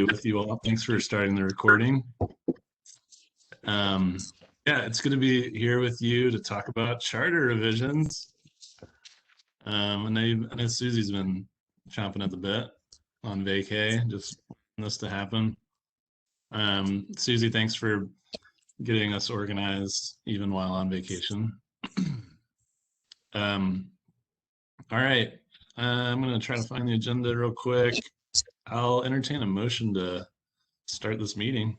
with you all. Thanks for starting the recording. Yeah, it's good to be here with you to talk about charter revisions. I know Susie's been chomping at the bit on vacay, just wanting this to happen. Susie, thanks for getting us organized even while on vacation. All right, I'm going to try to find the agenda real quick. I'll entertain a motion to start this meeting.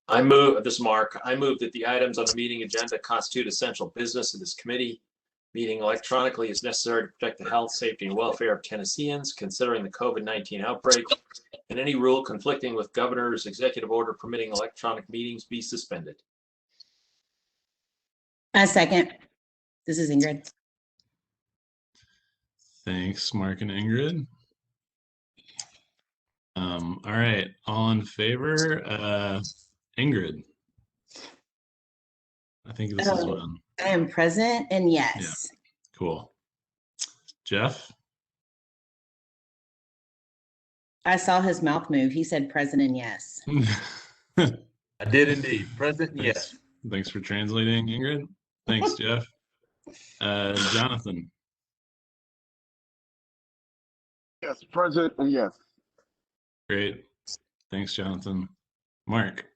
This is Mark. I move that the items on the meeting agenda constitute essential business of this committee. Meeting electronically is necessary to protect the health, safety, and welfare of Tennesseans, considering the COVID-19 outbreak, and any rule conflicting with governor's executive order permitting electronic meetings be suspended. A second. This is Ingrid. Thanks, Mark and Ingrid. All right, all in favor? Ingrid. I think this is one. I am present and yes. Yeah, cool. Jeff? I saw his mouth move. He said present and yes. I did indeed. Present and yes. Thanks for translating, Ingrid. Thanks, Jeff. Jonathan? Yes, present and yes. Great. Thanks, Jonathan. Mark?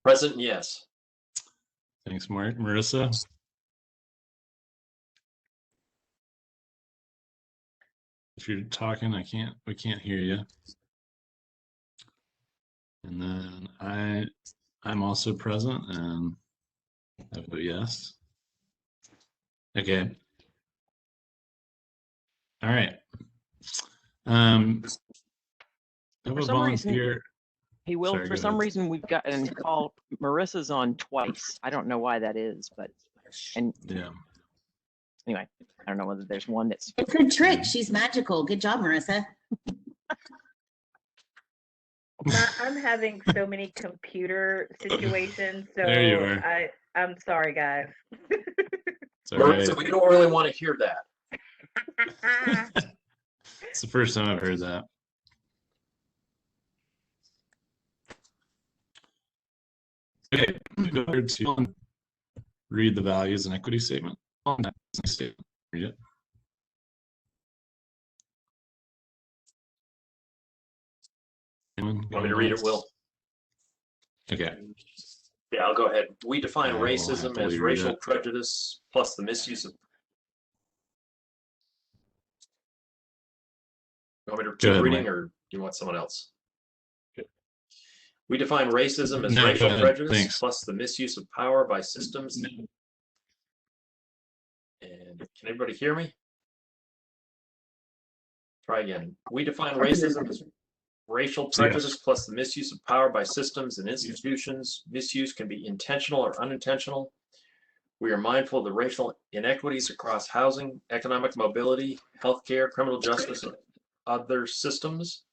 Present and yes. Thanks, Mark. Marissa? If you're talking, we can't hear you. And then I'm also present and I vote yes. Okay. All right. For some reason, hey, Will, for some reason we've gotten called Marissa's on twice. I don't know why that is, but yeah. Anyway, I don't know whether there's one that's. It's a trick. She's magical. Good job, Marissa. I'm having so many computer situations, so there you are. I'm sorry, guys. Right. So we don't really want to hear that. It's the first time I've heard that. Okay, go ahead to read the values and equity statement. Read it. Want me to read it, Will? Okay. Yeah, I'll go ahead. We define racism as racial prejudice plus the misuse of. You want me to keep reading, or do you want someone else? Okay. We define racism as racial prejudice plus the misuse of power by systems. And can everybody hear me? Try again. We define racism as racial prejudice plus the misuse of power by systems and institutions. Misuse can be intentional or unintentional. We are mindful of the racial inequities across housing, economic mobility, healthcare, criminal justice, and other systems.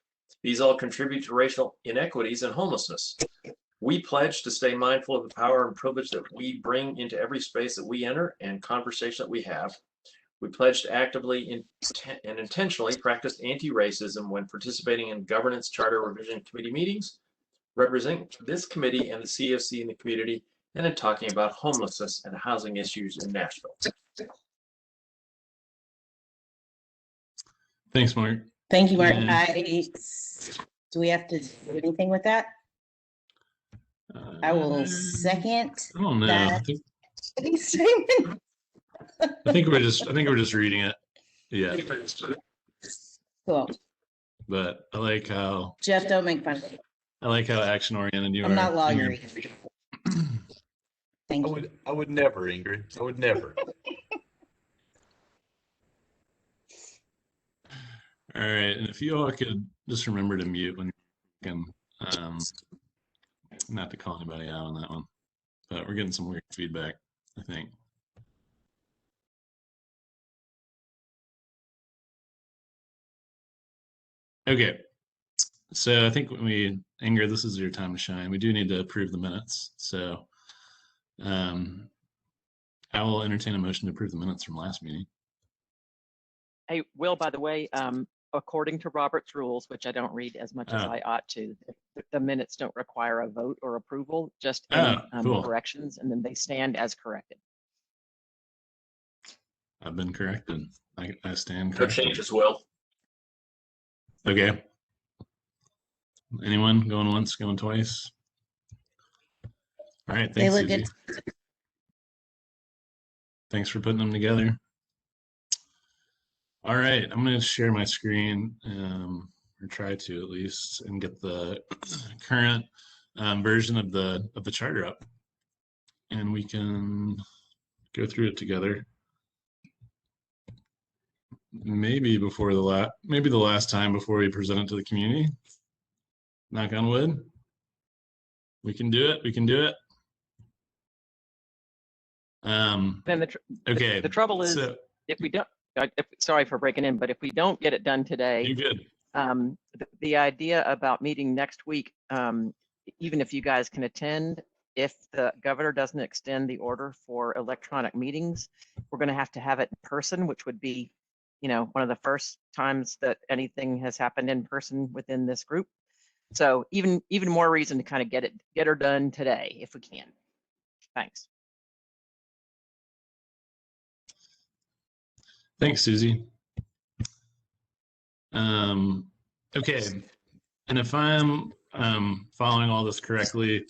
These all contribute to racial inequities and homelessness. We pledge to stay mindful of the power and privilege that we bring into every space that we enter and conversation that we have. We pledge to actively and intentionally practice anti-racism when participating in governance charter revision committee meetings, representing this committee and the CFC in the community, and in talking about homelessness and housing issues in Nashville. Thanks, Mark. Thank you, Mark. Do we have to do anything with that? I will second. I don't know. That I think we're just reading it. Yeah. Cool. But I like how Jeff, don't make fun of me. I like how action oriented you are. I'm not lawyer. Thank you. I would never, Ingrid. I would never. All right, and if you all could just remember to mute when you can, not to call anybody out on that one, but we're getting some weird feedback, I think. Okay, so I think Ingrid, this is your time to shine. We do need to approve the minutes, so I will entertain a motion to approve the minutes from last meeting. Hey, Will, by the way, according to Robert's rules, which I don't read as much as I ought to, the minutes don't require a vote or approval, just Oh, any cool. corrections, and then they stand as corrected. I've been corrected. I stand No corrected. changes, Will. Okay. Anyone going once, going twice? All right. They Thanks, look Susie. good. Thanks for putting them together. All right. I'm going to share my screen, or try to at least, and get the current version of the charter up, and we can go through it together. Maybe the last time before we present it to the community. Knock on wood. We can do it. We can do it. Then Okay. the trouble is, so, if we don't, sorry for breaking in, but if we don't get it done today, you're good. the idea about meeting next week, even if you guys can attend, if the governor doesn't extend the order for electronic meetings, we're going to have it in person, which would be, one of the first times that anything has happened in person within this group. So even more reason to kind of get her done today if we can. Thanks. Thanks, Susie. Okay, and if I'm following all this correctly,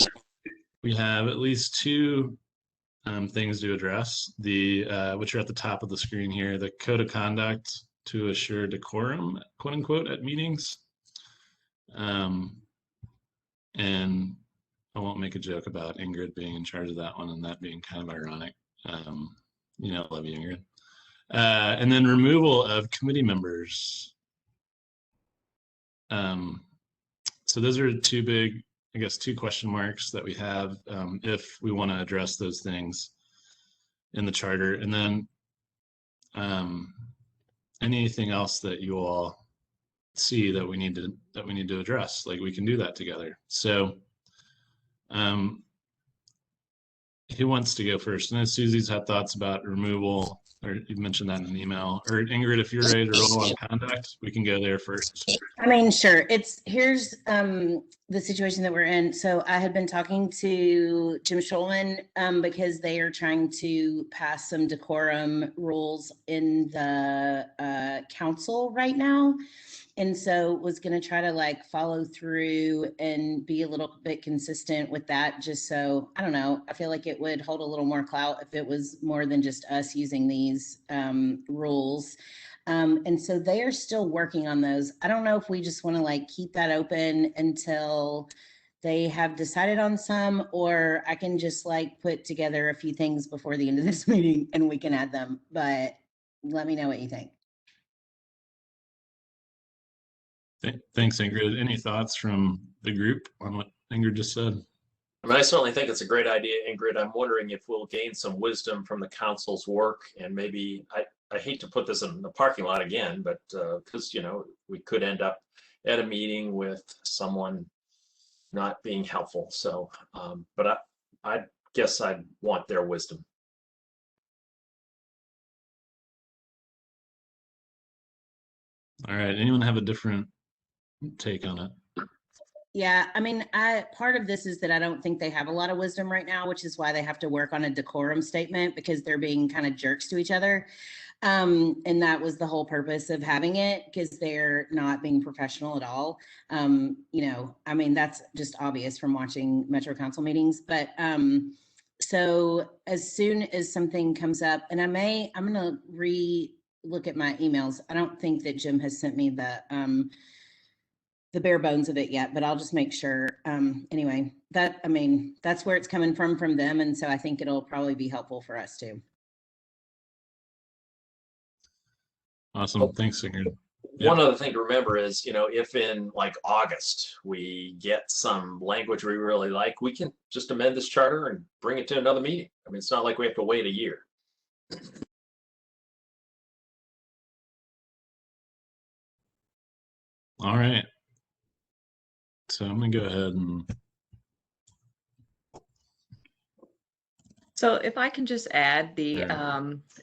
we have at least two things to address. Which are at the top of the screen here, the code of conduct to assure decorum, quote unquote, at meetings. And I won't make a joke about Ingrid being in charge of that one and that being kind of ironic. Love you, Ingrid. And then removal of committee members. So those are two big, I guess, two question marks that we have if we want to address those things in the charter. And then anything else that you all see that we need to address, like we can do that together. So who wants to go first? I know Susie's had thoughts about removal, or you mentioned that in an email. Or Ingrid, if you're ready to roll on conduct, we can go there first. I mean, sure. Here's the situation that we're in. So I had been talking to Jim Schulman because they are trying to pass some decorum rules in the council right now. And so was going to try to follow through and be a little bit consistent with that. Just so, I don't know, I feel like it would hold a little more clout if it was more than just us using these rules. And so they are still working on those. I don't know if we just want to keep that open until they have decided on some, or I can just put together a few things before the end of this meeting and we can add them. But let me know what you think. Thanks, Ingrid. Any thoughts from the group on what Ingrid just said? I mean, I certainly think it's a great idea, Ingrid. I'm wondering if we'll gain some wisdom from the council's work, and maybe I hate to put this in the parking lot again, but because we could end up at a meeting with someone not being helpful. So, but I guess I'd want their wisdom. All right. Anyone have a different take on it? Yeah, I mean, part of this is that I don't think they have a lot of wisdom right now, which is why they have to work on a decorum statement, because they're being kind of jerks to each other. And that was the whole purpose of having it, because they're not being professional at all. I mean, that's just obvious from watching Metro Council meetings. But so as soon as something comes up, and I'm going to re-look at my emails. I don't think that Jim has sent me the bare bones of it yet, but I'll just make sure. Anyway, that's where it's coming from them. And so I think it'll probably be helpful for us too. Awesome. Thanks, Ingrid. One other thing to remember is, if in August we get some language we really like, we can just amend this charter and bring it to another meeting. I mean, it's not like we have to wait a year. All right. So I'm going to go ahead and. So if I can just add the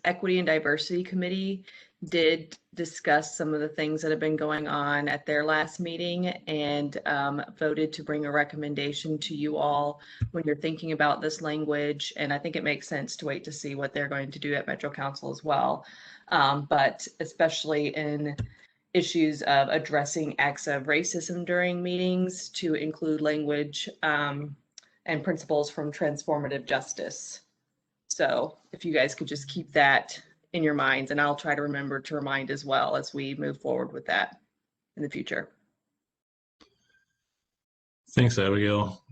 Equity and Diversity Committee, did discuss some of the things that have been going on at their last meeting and voted to bring a recommendation to you all when you're thinking about this language. And I think it makes sense to wait to see what they're going to do at Metro Council as well. But especially in issues of addressing acts of racism during meetings, to include language and principles from transformative justice. So if you guys could just keep that in your minds, and I'll try to remember to remind as well as we move forward with that in the future. Thanks, Abigail.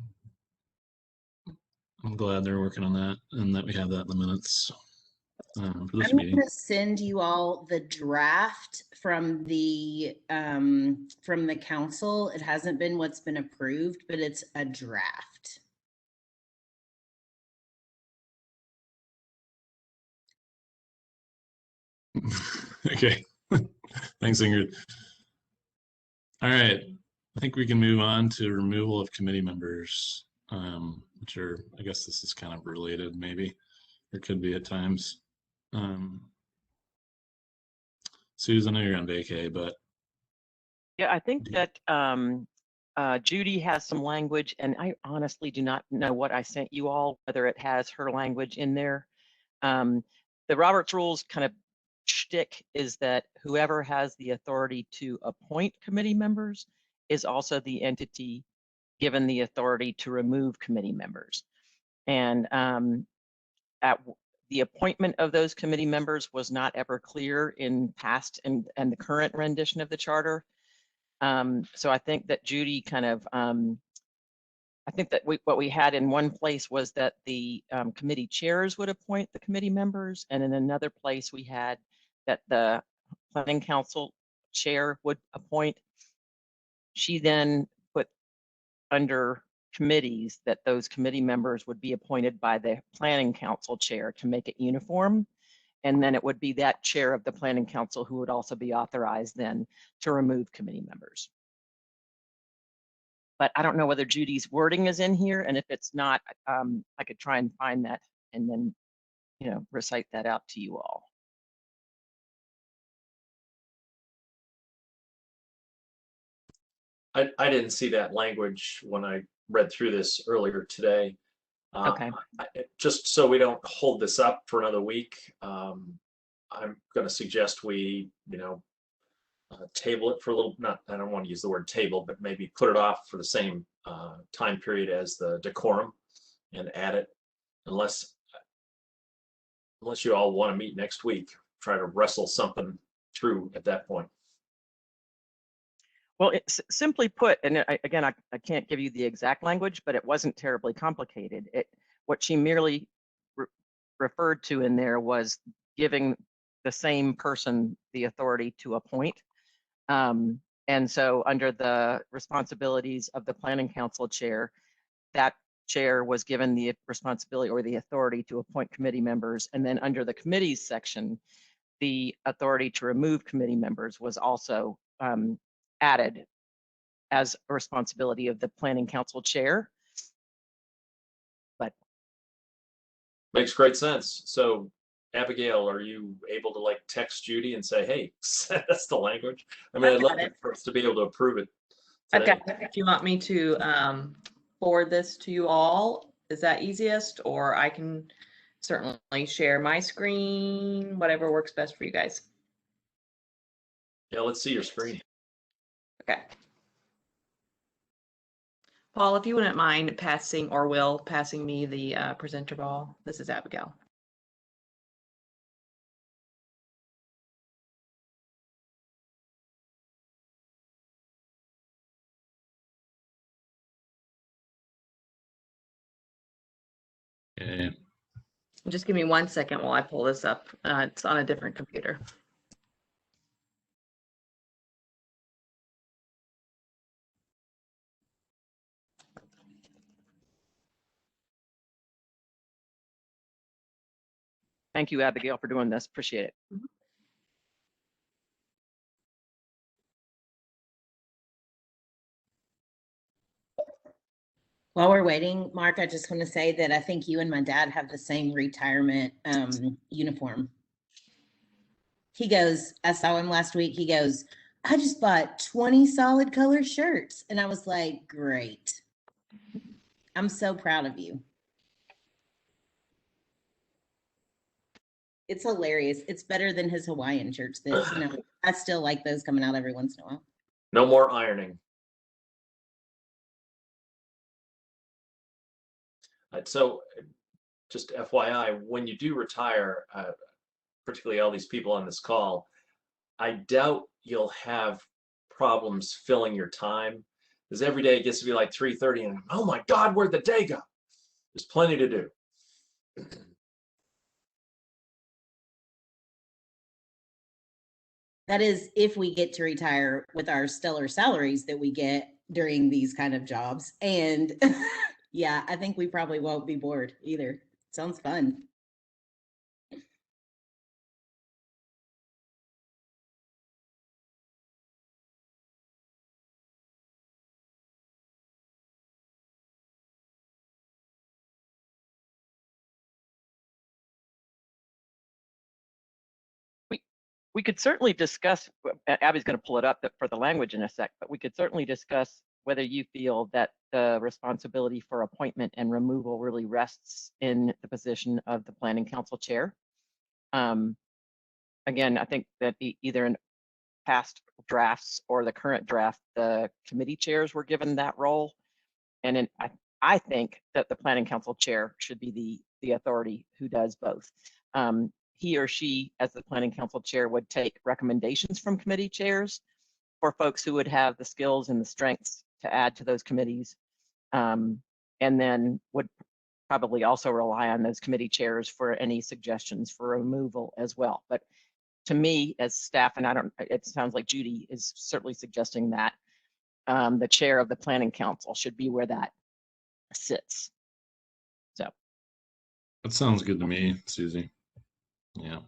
I'm glad they're working on that and that we have that in the minutes for this I'm meeting. going to send you all the draft from the council. It hasn't been what's been approved, but it's a draft. Okay. Thanks, Ingrid. All right. I think we can move on to removal of committee members, which are, I guess this is kind of related, maybe. There could be at times. Susan, I know you're on vacay, but. Yeah, I think that Judy has some language, and I honestly do not know what I sent you all, whether it has her language in there. The Roberts Rules kind of shtick is that whoever has the authority to appoint committee members is also the entity given the authority to remove committee members. And at the appointment of those committee members was not ever clear in past and the current rendition of the charter. So I think that Judy kind of, I think that what we had in one place was that the committee chairs would appoint the committee members, and in another place we had that the planning council chair would appoint. She then put under committees that those committee members would be appointed by the planning council chair to make it uniform. And then it would be that chair of the planning council who would also be authorized then to remove committee members. But I don't know whether Judy's wording is in here, and if it's not, I could try and find that and then, you know, recite that out to you all. I didn't see that language when I read through this earlier today. Okay. Just so we don't hold this up for another week, I'm going to suggest we, table it for a little, I don't want to use the word table, but maybe put it off for the same time period as the decorum and add it, unless you all want to meet next week, try to wrestle something through at that point. Well, it's simply put, and I can't give you the exact language, but it wasn't terribly complicated. What she merely referred to in there was giving the same person the authority to appoint. And so under the responsibilities of the planning council chair, that chair was given the responsibility or the authority to appoint committee members. And then under the committees section, the authority to remove committee members was also added as a responsibility of the planning council chair. But makes great sense. So Abigail, are you able to text Judy and say, hey, that's the language? I mean, I'd love for us to be able to approve it today. I've got it. If you want me to forward this to you all, is that easiest? Or I can certainly share my screen, whatever works best for you guys. Yeah, let's see your screen. Okay. Paul, if you wouldn't mind passing me the presenter ball. This is Abigail. Okay. Just give me 1 second while I pull this up. It's on a different computer. thank you, Abigail, for doing this. Appreciate it. While we're waiting, Mark, I just want to say that I think you and my dad have the same retirement uniform. He goes, I saw him last week. He goes, I just bought 20 solid color shirts. And I was like, great. I'm so proud of you. It's hilarious. It's better than his Hawaiian shirts that, you know, I still like those coming out every once in a while. No more ironing. So just FYI, when you do retire, particularly all these people on this call, I doubt you'll have problems filling your time, because every day it gets to be like 3:30 and oh my God, where'd the day go? There's plenty to do. That is if we get to retire with our stellar salaries that we get during these kind of jobs. And yeah, I think we probably won't be bored either. Sounds fun. We could certainly discuss, Abby's going to pull it up for the language in a sec, but we could certainly discuss whether you feel that the responsibility for appointment and removal really rests in the position of the Planning Council chair. Again, I think that either in past drafts or the current draft, the committee chairs were given that role. And I think that the Planning Council chair should be the authority who does both. He or she, as the Planning Council chair, would take recommendations from committee chairs for folks who would have the skills and the strengths to add to those committees, and then would probably also rely on those committee chairs for any suggestions for removal as well. But to me, as staff, and it sounds like Judy is certainly suggesting that the chair of the Planning Council should be where that sits. So That sounds good to me, Susie. Yeah.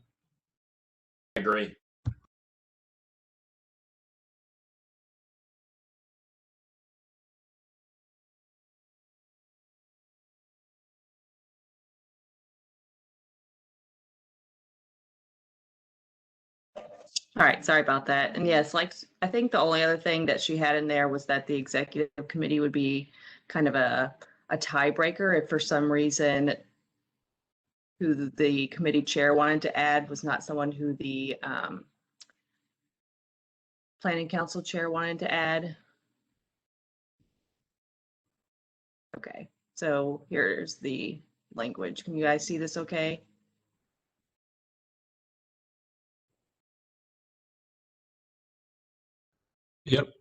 I agree. All right, sorry about that. And yes, like, I think the only other thing that she had in there was that the executive committee would be kind of a tiebreaker if for some reason who the committee chair wanted to add was not someone who the Planning Council chair wanted to add. Okay, so here's the language. Can you guys see this okay? Yep.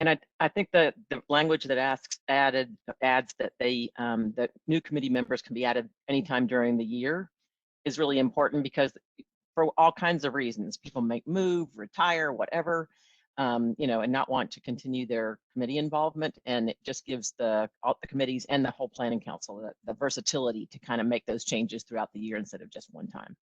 And I think that the language that adds that that new committee members can be added anytime during the year is really important, because for all kinds of reasons, people might move, retire, whatever, and not want to continue their committee involvement. And it just gives all the committees and the whole Planning Council the versatility to kind of make those changes throughout the year instead of just one time.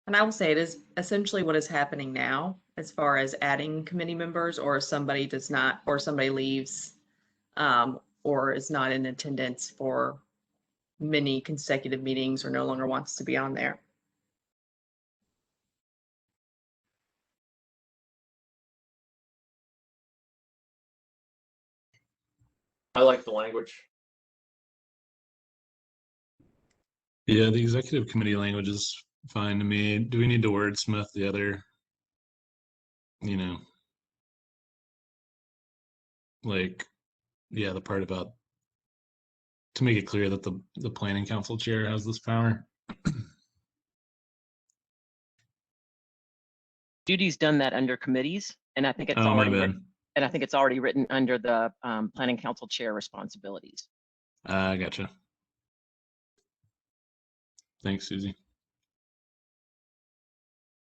And I will say it is essentially what is happening now as far as adding committee members, or if somebody does not, or somebody leaves or is not in attendance for many consecutive meetings or no longer wants to be on there. I like the language. Yeah, the executive committee language is fine to me. Do we need to wordsmith the other, like, yeah, the part about to make it clear that the Planning Council chair has this power? Judy's done that under committees, and I think it's Oh, my already bad. written, and I think it's already written under the Planning Council chair responsibilities. Gotcha. Thanks, Susie.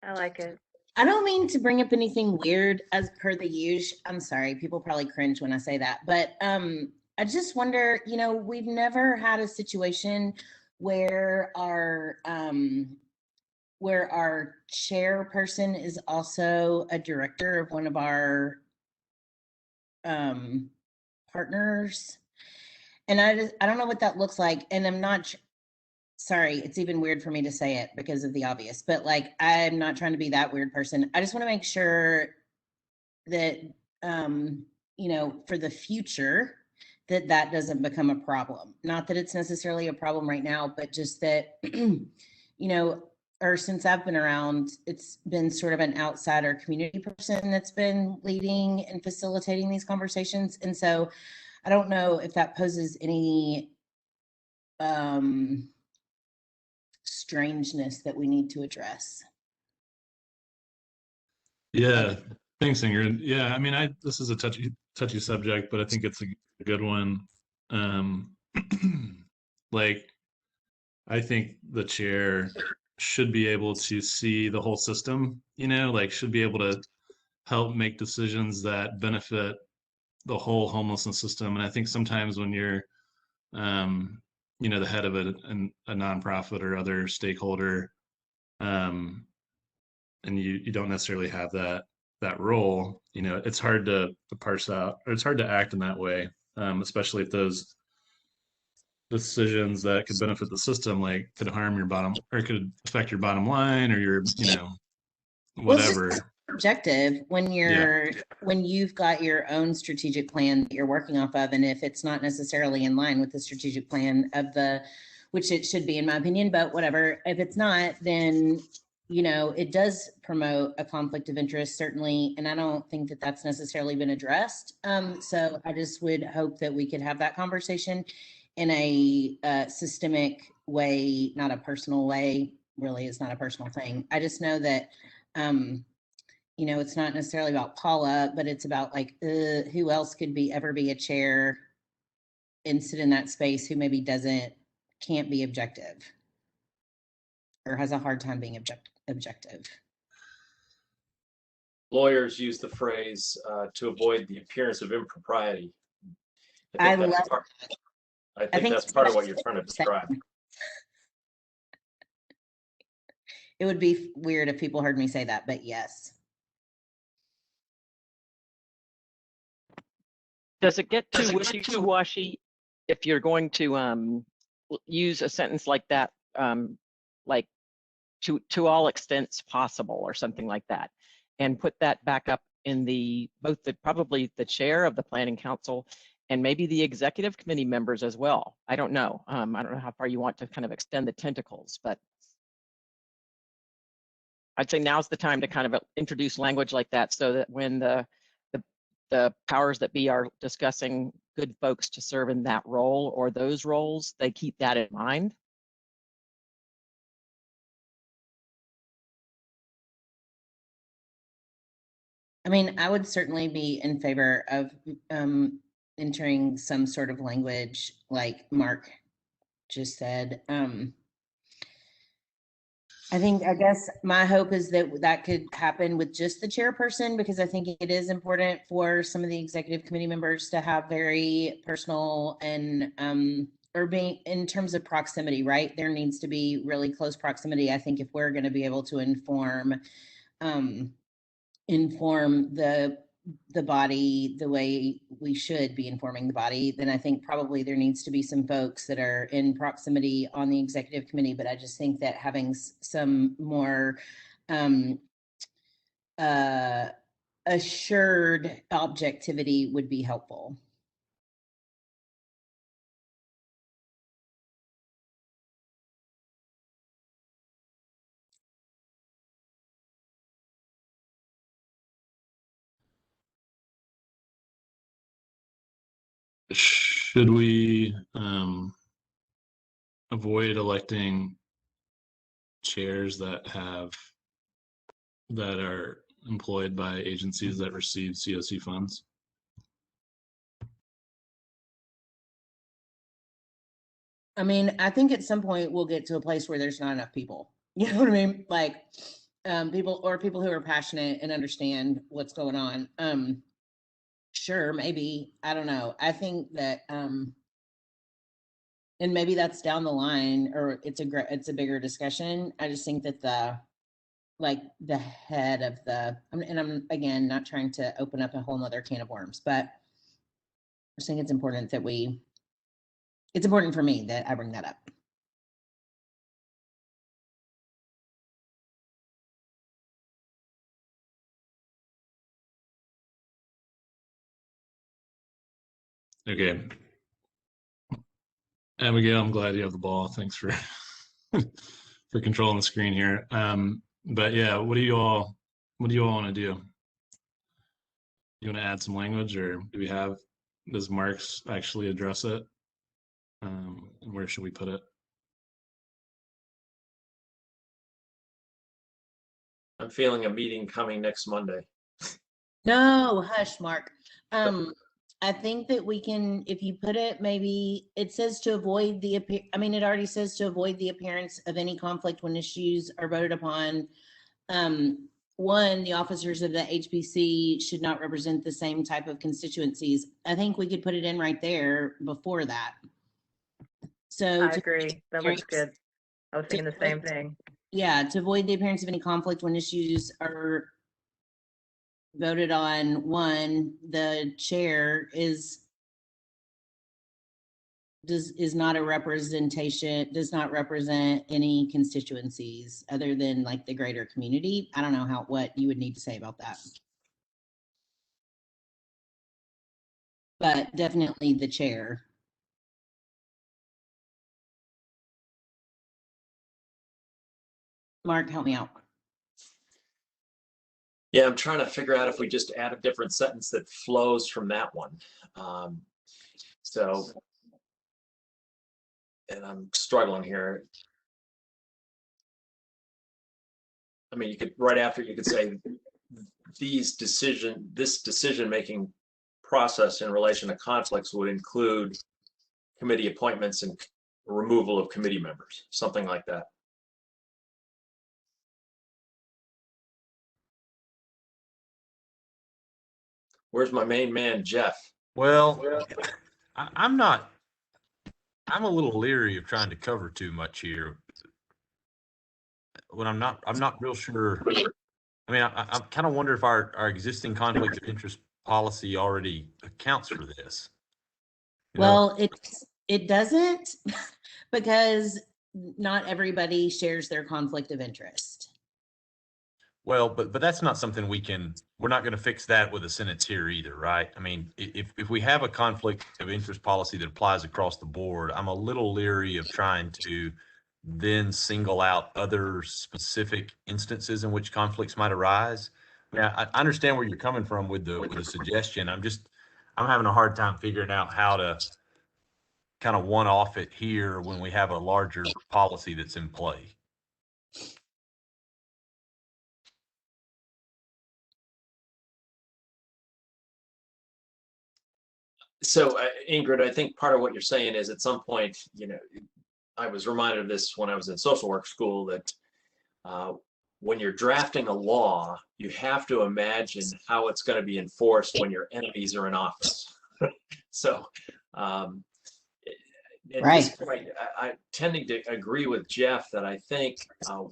I like it. I don't mean to bring up anything weird as per the usual. I'm sorry, people probably cringe when I say that, but I just wonder, we've never had a situation where our chairperson is also a director of one of our partners. And I don't know what that looks like. And I'm not, sorry, it's even weird for me to say it because of the obvious, but like, I'm not trying to be that weird person. I just want to make sure that, for the future, that doesn't become a problem. Not that it's necessarily a problem right now, but just that, or since I've been around, it's been sort of an outsider community person that's been leading and facilitating these conversations. And so I don't know if that poses any strangeness that we need to address. Yeah, thanks, Ingrid. Yeah, I mean, this is a touchy subject, but I think it's a good one. Like, I think the chair should be able to see the whole system, like should be able to help make decisions that benefit the whole homelessness system. And I think sometimes when you're, the head of a nonprofit or other stakeholder, and you don't necessarily have that role, it's hard to parse out, or it's hard to act in that way, especially if those decisions that could benefit the system, like could harm your bottom, or could affect your bottom line, or your, whatever. Well, objective when you've got your own strategic plan that you're working off of, and if it's not necessarily in line with the strategic plan which it should be in my opinion, but whatever, if it's not, then it does promote a conflict of interest, certainly, and I don't think that that's necessarily been addressed. So I just would hope that we could have that conversation in a systemic way, not a personal way. Really, it's not a personal thing. I just know that it's not necessarily about Paula, but it's about like who else could ever be a chair and sit in that space who maybe can't be objective or has a hard time being objective. Lawyers use the phrase to avoid the appearance of impropriety. I think that's part of what you're trying to describe. It would be weird if people heard me say that, but yes. Does it get too wishy-washy if you're going to use a sentence like that, like to all extents possible or something like that, and put that back up in probably the chair of the planning council and maybe the executive committee members as well? I don't know. I don't know how far you want to kind of extend the tentacles, but I'd say now's the time to kind of introduce language like that, so that when the powers that be are discussing good folks to serve in that role or those roles, they keep that in mind. I mean, I would certainly be in favor of entering some sort of language like Mark just said. I guess my hope is that could happen with just the chairperson, because I think it is important for some of the executive committee members to have very personal and or being in terms of proximity, right? There needs to be really close proximity. I think if we're going to be able to inform the body the way we should be informing the body, then I think probably there needs to be some folks that are in proximity on the executive committee. But I just think that having some more assured objectivity would be helpful. Should we avoid electing chairs that are employed by agencies that receive CoC funds? I mean, I think at some point we'll get to a place where there's not enough people. You know what I mean? Like people who are passionate and understand what's going on. Sure, maybe. I don't know. I think that and maybe that's down the line, or it's a bigger discussion. I just think that the head of and I'm again not trying to open up a whole nother can of worms, but I just think it's important that it's important for me that I bring that up. Okay. Abigail, I'm glad you have the ball. Thanks for for controlling the screen here. But yeah, what do you all want to do? You want to add some language, or does Marks actually address it? And where should we put it? I'm feeling a meeting coming next Monday. No, hush, Mark. I think that we can, if you put it, maybe it says to avoid it already says to avoid the appearance of any conflict when issues are voted upon. One, the officers of the HPC should not represent the same type of constituencies. I think we could put it in right there before that. So I agree. That looks good. I was thinking the same thing. Yeah, to avoid the appearance of any conflict when issues are voted on, one, the chair does not does not represent any constituencies other than like the greater community. I don't know what you would need to say about that. But definitely the chair. Mark, help me out. Yeah, I'm trying to figure out if we just add a different sentence that flows from that one. And I'm struggling here. I mean, you could right after you could say this decision-making process in relation to conflicts would include committee appointments and removal of committee members, something like that. Where's my main man, Jeff? Well, I'm a little leery of trying to cover too much here. When I'm not real sure. I mean, I kind of wonder if our existing conflict of interest policy already accounts for this. Well, it doesn't because not everybody shares their conflict of interest. Well, but that's not something we're not going to fix that with a sentence here either, right? I mean, if we have a conflict of interest policy that applies across the board, I'm a little leery of trying to then single out other specific instances in which conflicts might arise. Now, I understand where you're coming from with the suggestion. I'm having a hard time figuring out how to kind of one-off it here when we have a larger policy that's in play. So, Ingrid, I think part of what you're saying is at some point, I was reminded of this when I was in social work school that when you're drafting a law, you have to imagine how it's going to be enforced when your enemies are in office. So, at this point, I'm tending to agree with Jeff that I think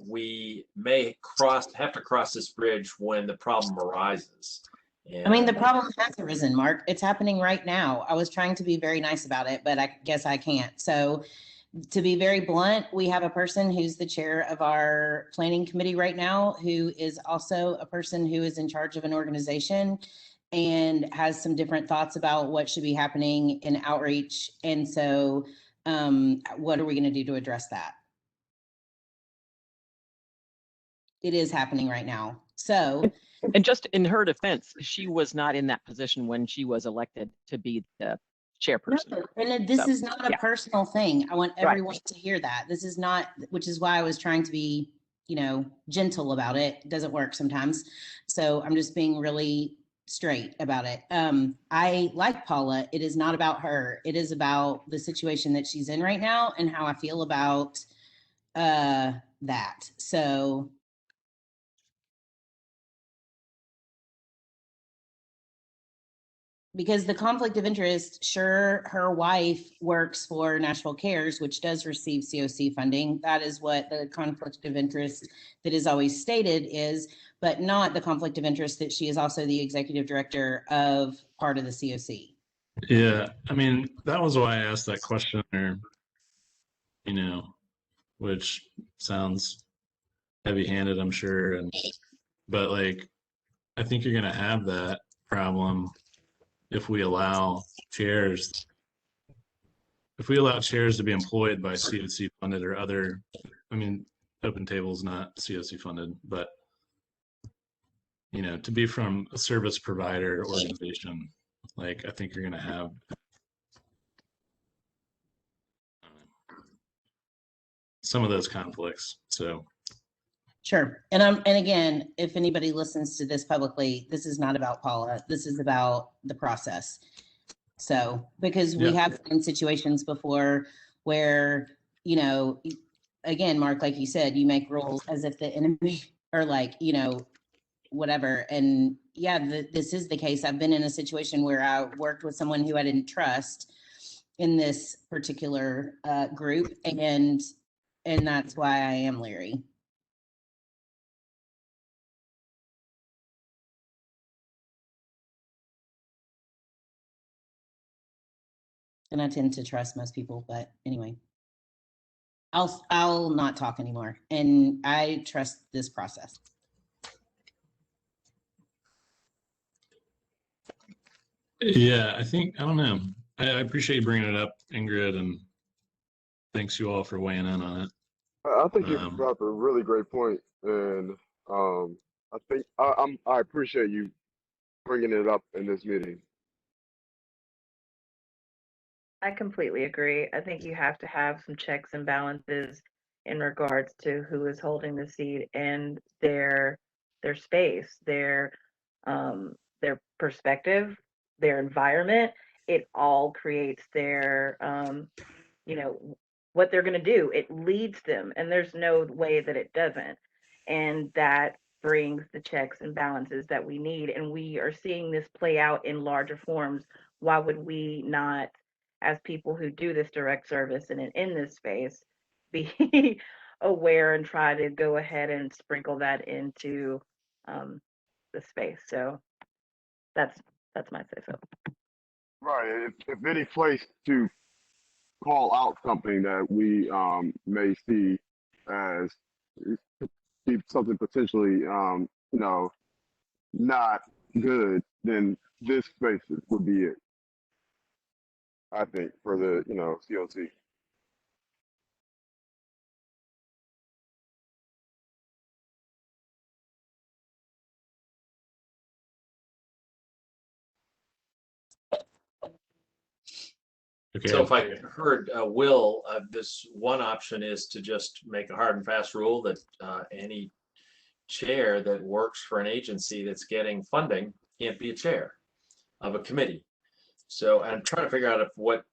we may have to cross this bridge when the problem arises. I mean, the problem has arisen, Mark. It's happening right now. I was trying to be very nice about it, but I guess I can't. So to be very blunt, we have a person who's the chair of our planning committee right now, who is also a person who is in charge of an organization and has some different thoughts about what should be happening in outreach. And so what are we going to do to address that? It is happening right now. So, and just in her defense, she was not in that position when she was elected to be the chairperson. No, and this is not a personal thing. I want everyone to hear that. This is not, which is why I was trying to be, gentle about it. It doesn't work sometimes. So I'm just being really straight about it. I like Paula. It is not about her. It is about the situation that she's in right now and how I feel about that. So because the conflict of interest, sure, her wife works for Nashville Cares, which does receive CoC funding. That is what the conflict of interest that is always stated is, but not the conflict of interest that she is also the executive director of part of the CoC. Yeah, I mean, that was why I asked that question there, you know, which sounds heavy-handed, I'm sure, but like, I think you're gonna have that problem if we allow chairs to be employed by CoC funded or other, I mean, Open Table is not CoC funded, but you know, to be from a service provider organization, like I think you're gonna have some of those conflicts. So Sure. And again, if anybody listens to this publicly, this is not about Paula. This is about the process. So, because we have been situations before where, you know, again, Mark, like you said, you make rules as if the enemy or like, you know, whatever. And yeah, this is the case. I've been in a situation where I worked with someone who I didn't trust in this particular group. And that's why I am leery. And I tend to trust most people, but anyway, I'll not talk anymore. And I trust this process. yeah, I think, I don't know. I appreciate you bringing it up, Ingrid, and thanks you all for weighing in on it. I think you brought up a really great point, and I think I appreciate you bringing it up in this meeting. I completely agree. I think you have to have some checks and balances in regards to who is holding the seat and their space, their perspective, their environment. It all creates their you know, what they're going to do. It leads them, and there's no way that it doesn't. And that brings the checks and balances that we need. And we are seeing this play out in larger forms. Why would we not, as people who do this direct service and in this space, be aware and try to go ahead and sprinkle that into the space? So that's my say so. Right. If any place to call out something that we may see as something potentially you know, not good, then this space would be it. I think for the, you know, CoC. Okay. So if I heard Will, this one option is to just make a hard and fast rule that any chair that works for an agency that's getting funding can't be a chair of a committee. So I'm trying to figure out if what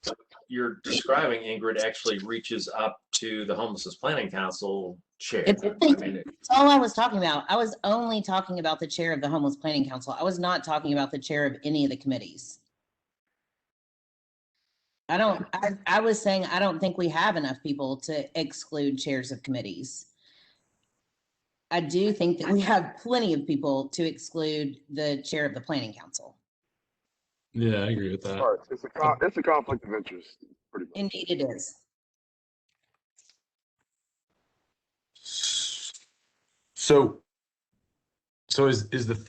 you're describing, Ingrid, actually reaches up to the Homelessness Planning Council chair. It's all I was talking about. I was only talking about the chair of the Homeless Planning Council. I was not talking about the chair of any of the committees. I was saying, I don't think we have enough people to exclude chairs of committees. I do think that we have plenty of people to exclude the chair of the planning council. Yeah, I agree with that. Right. It's a conflict of interest, pretty much. Indeed it is. So is the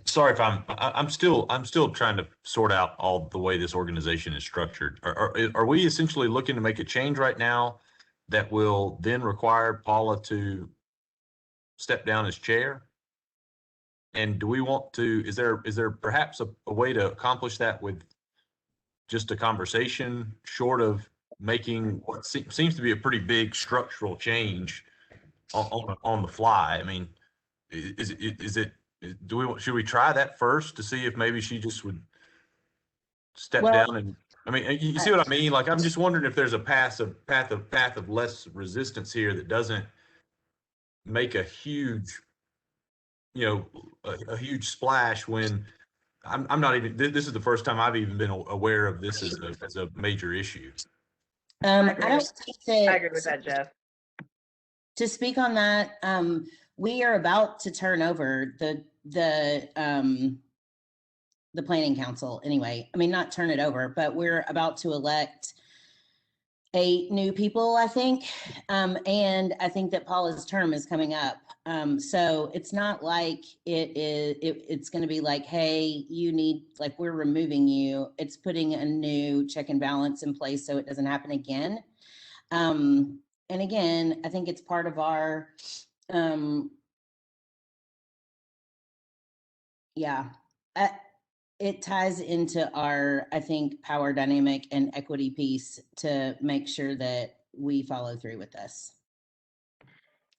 sorry if I'm still trying to sort out all the way this organization is structured. Are we essentially looking to make a change right now that will then require Paula to step down as chair? And do we want to, is there perhaps a way to accomplish that with just a conversation, short of making what seems to be a pretty big structural change on the fly? I mean, should we try that first to see if maybe she just would step down? And I mean, you see what I mean? Like, I'm just wondering if there's a path of less resistance here that doesn't make a huge, a huge splash when I'm not even, this is the first time I've even been aware of this as a major issue. I agree don't with- think that. I agree with that, Jeff. To speak on that, we are about to turn over the planning council anyway. I mean, not turn it over, but we're about to elect 8 new people, I think. And I think that Paula's term is coming up. So it's not like it's going to be like, hey, you need, like, we're removing you. It's putting a new check and balance in place so it doesn't happen again. And again, I think it's part of our, it ties into our, I think, power dynamic and equity piece to make sure that we follow through with this.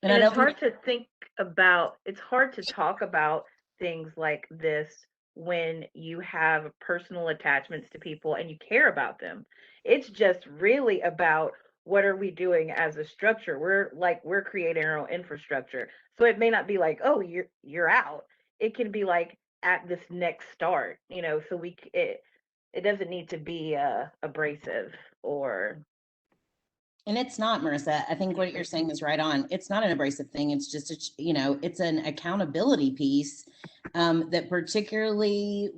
And I it's don't hard to think about, it's hard to talk about things like this when you have personal attachments to people and you care about them. It's just really about what are we doing as a structure. We're creating our own infrastructure. So it may not be like, oh, you're out. It can be like at this next start, you know, so it doesn't need to be abrasive or. And it's not, Marissa. I think what you're saying is right on. It's not an abrasive thing. It's just, it's an accountability piece that particularly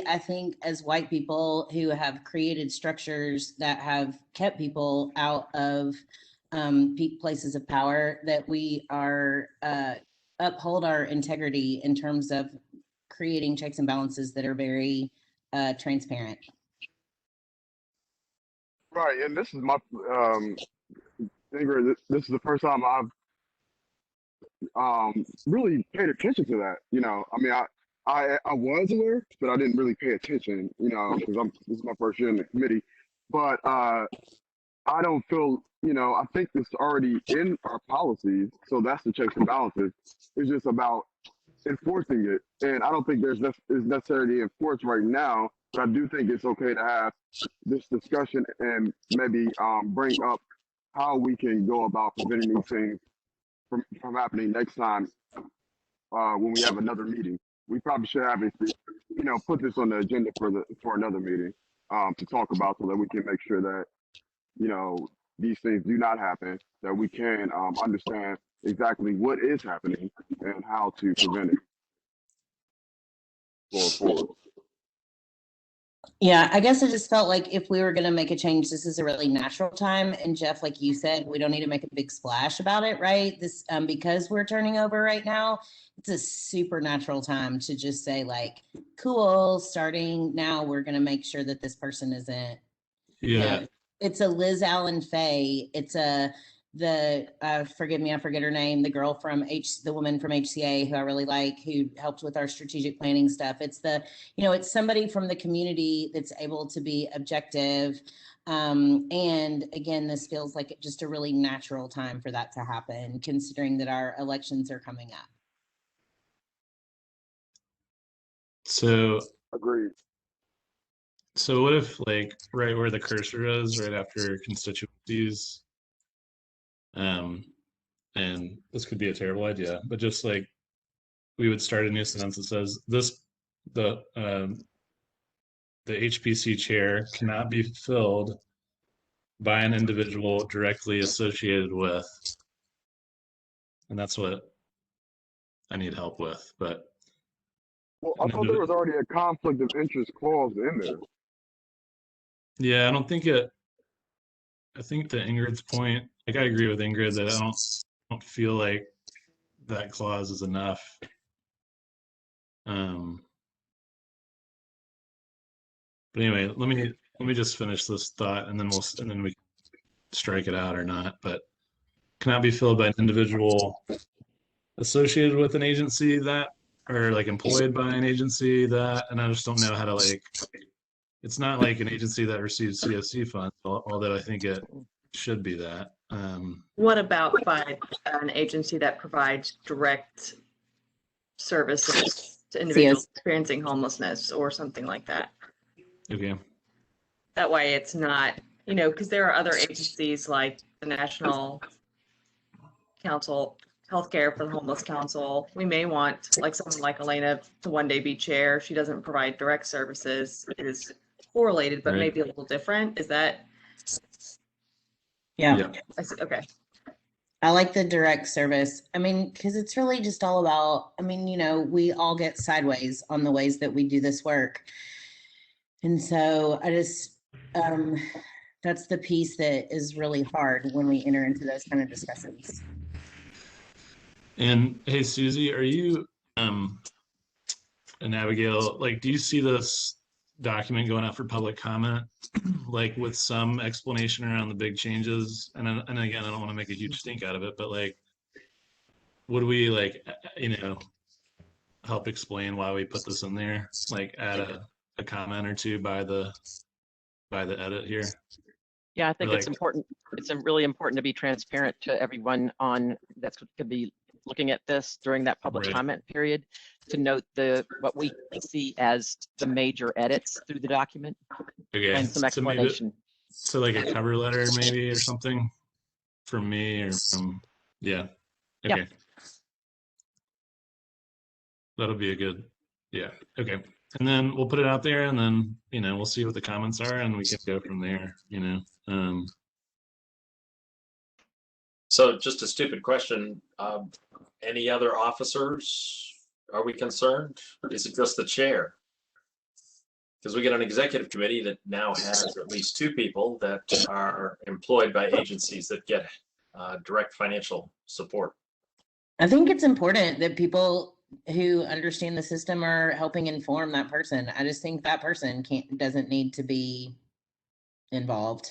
I think, as white people who have created structures that have kept people out of places of power, that we are uphold our integrity in terms of creating checks and balances that are very transparent. Right, and this is my Ingrid, this is the first time I've really paid attention to that. You know, I mean, I was aware, but I didn't really pay attention. You know, because this is my first year in the committee. But I don't feel, you know, I think it's already in our policies. So that's the checks and balances. It's just about enforcing it, and I don't think is necessarily enforced right now. But I do think it's okay to have this discussion and maybe bring up how we can go about preventing these things from happening next time when we have another meeting. We probably should have it, you know, put this on the agenda for another meeting to talk about, so that we can make sure that, you know, these things do not happen, that we can understand exactly what is happening and how to prevent it going forward. Yeah, I guess I just felt like if we were going to make a change, this is a really natural time. And Jeff, like you said, we don't need to make a big splash about it, right? This, because we're turning over right now, it's a super natural time to just say, like, cool, starting now, we're going to make sure that this person isn't, Yeah. you know, it's a Liz Allen Faye. It's forgive me, I forget her name, the girl from the woman from HCA who I really like, who helped with our strategic planning stuff. It's it's somebody from the community that's able to be objective. And again, this feels like just a really natural time for that to happen, considering that our elections are coming up. So Agreed. So what if, like, right where the cursor is, right after constituencies, and this could be a terrible idea, but just like we would start a new sentence that says the HPC chair cannot be filled by an individual directly associated with, and that's what I need help with. But Well, I thought there was already a conflict of interest clause in there. yeah, I think to Ingrid's point, like, I agree with Ingrid that I don't feel like that clause is enough. But anyway, let me just finish this thought, and then we strike it out or not. But cannot be filled by an individual associated with an agency that, or like employed by an agency that, and I just don't know how to, like, it's not like an agency that receives CoC funds, although I think it should be that. What about by an agency that provides direct services to individuals experiencing homelessness or something like that? Okay. That way it's not, because there are other agencies like the National Council healthcare for the homeless council. We may want like someone like Elena to one day be chair. She doesn't provide direct services. It is correlated, but Right. maybe a little different. Is that? Yeah. Yeah. I see. Okay. I like the direct service. I mean, because it's really just all about, I mean, you know, we all get sideways on the ways that we do this work. And so I just, that's the piece that is really hard when we enter into those kind of discussions. And hey, Susie, are you, and Abigail, like, do you see this document going out for public comment, like with some explanation around the big changes? And again, I don't want to make a huge stink out of it, but like, would we like, you know, help explain why we put this in there? Like add a comment or two by the edit here? Yeah, I think Or it's like, important. It's really important to be transparent to everyone on that's could be looking at this during that public Right. comment period, to note what we see as the major edits through the document okay, and some so maybe, explanation. so like a cover letter maybe or something from me or from, yeah. Yeah. Okay. That'll be a good, yeah. Okay. And then we'll put it out there and then, you know, we'll see what the comments are and we can go from there, you know. So just a stupid question. Any other officers? Are we concerned? Is it just the chair? Because we get an executive committee that now has at least 2 people that are employed by agencies that get direct financial support. I think it's important that people who understand the system are helping inform that person. I just think that person doesn't need to be involved.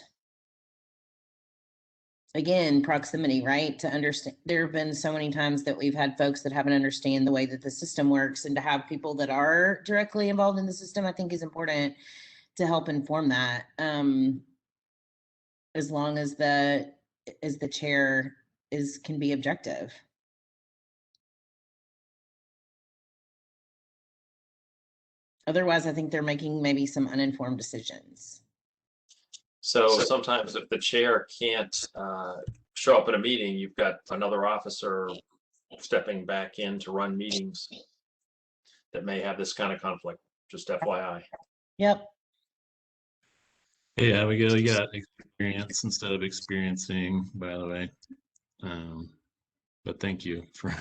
Again, proximity, right? To understand, there have been so many times that we've had folks that haven't understand the way that the system works, and to have people that are directly involved in the system, I think is important to help inform that. As long as the chair can be objective. Otherwise, I think they're making maybe some uninformed decisions. So sometimes if the chair can't show up at a meeting, you've got another officer stepping back in to run meetings that may have this kind of conflict, just FYI. Yep. Hey, Abigail, you got experience instead of experiencing, by the way. But thank you for,